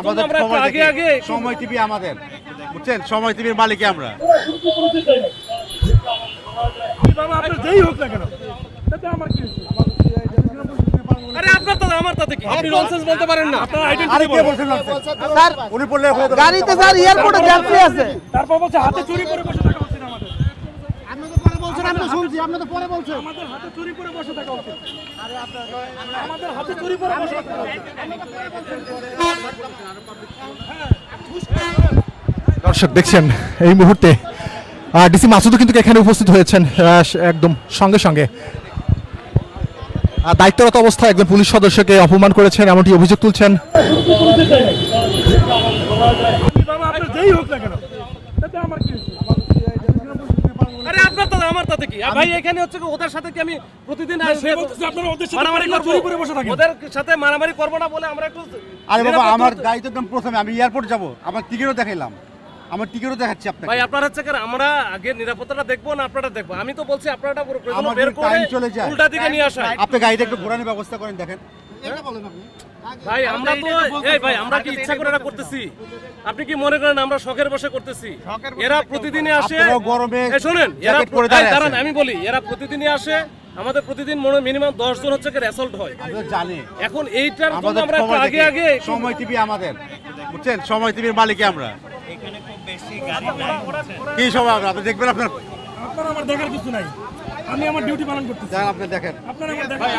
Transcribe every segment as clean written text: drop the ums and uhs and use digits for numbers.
আমাদের আগে আগে সময় টিভি আমাদের, বুঝছেন, সময় টিভির মালিক আমরা। আপনার যেই হোক না কেন, তাতে আমার কি হয়েছে? আরে আপনার তো আমার তাতে কি? আপনি ননসেন্স বলতে পারেন না। আপনার আইডেন্টিটি কে বলছেন ননসেন্স? স্যার উনি বললে গাড়িতে স্যার এয়ারপোর্টে যাত্রী আছে, তারপর বলছে হাতে চুরি করে বসে থাকা উচিত আমাদের। আপনি তো পরে বলছেন, আমি তো শুনছি, আপনি তো পরে বলছেন আমাদের হাতে চুরি করে বসে থাকা উচিত। আমাদের হাতে চুরি করে বসে থাকা উচিত। দর্শক দেখছেন এই মুহূর্তে ডিসি মাসুদও কিন্তু এখানে উপস্থিত হয়েছেন একদম সঙ্গে সঙ্গে। দায়িত্বরত অবস্থায় একজন পুলিশ সদস্যকে অপমান করেছেন এমনটি অভিযোগ তুলছেন। আপনার যেই হোক না কেন, তাতে আমার কি হয়েছে? আরে আপনার তো আমার তাতে কি? ভাই এখানে হচ্ছে ওদের সাথে কি আমি প্রতিদিন আপনারা ওদের সাথে মারামারি চুরি করে বসে থাকেন? ওদের সাথে মারামারি করব না বলে আমরা একটু। আরে বাবা, আমার গাড়ি তো একদম প্রথমে, আমি এয়ারপোর্ট যাব, আমার টিকিটও দেখাইলাম, আমার টিকিটও দেখাচ্ছি আপনাকে। ভাই আপনারা হচ্ছে আমরা আগে নিরাপত্তাটা দেখবো না আপনারা দেখবো? আমি তো বলছি আপনারা আমার বের করে টাইম চলে যায়, উল্টা দিকে নিয়ে আসা। আপনি গাড়িটা একটু ঘোরানোর ব্যবস্থা করেন, দেখেন। ভাই আমরা তো এই ভাই আমরা কি ইচ্ছা করে এটা করতেছি? আপনি কি মনে করেন আমরা শখের বসে করতেছি? এরা প্রতিদিনই আসে গরমে, শুনেন, এরা দাঁড়ান আমি বলি, এরা প্রতিদিনই আসে, আমাদের প্রতিদিন মিনিমাম 10 জন হচ্ছে অ্যাসল্ট হয়। জানি এখন এইটার জন্য আমরা আগে আগে সময় টিভি আমাদের, বুঝছেন, সময় টিভির মালিক আমরা। কি সময় আপনি দেখবেন, আপনার আমার দেখার কিছু নাই, আমি আমার ডিউটি পালন করতেছি। আপনি দেখেন,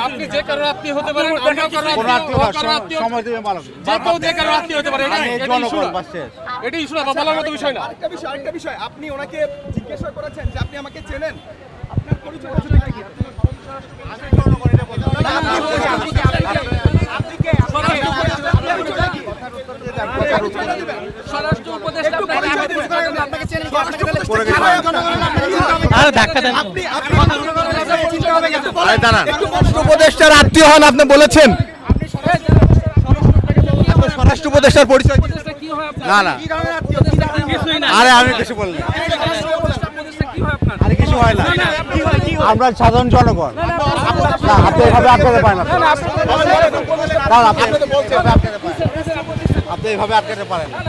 আপনি যে কারো আত্মীয় হতে পারেন, সময় টিভি মালিক যে কেউ যে কারো আত্মীয় হতে পারে, জনগণ বাসে। এটা ইস্যু না, বলার মতো বিষয় না। আরেকটা বিষয়, আপনি ওনাকে জিজ্ঞাসা করেছেন যে আপনি আমাকে চেনেন, আপনার পরিচয় আসলে কি? স্বরাষ্ট্র উপদেষ্টা উপদেষ্টার আত্মীয় হন আপনি বলেছেন, স্বরাষ্ট্র উপদেষ্টার পরিচয় না না, আরে আমি কিছু বললাম, আরে কিছু হয় না, আমরা সাধারণ জনগণ। না, আপনি এভাবে আটকাতে পারেন না, আপনি এভাবে আটকাতে পারেন না।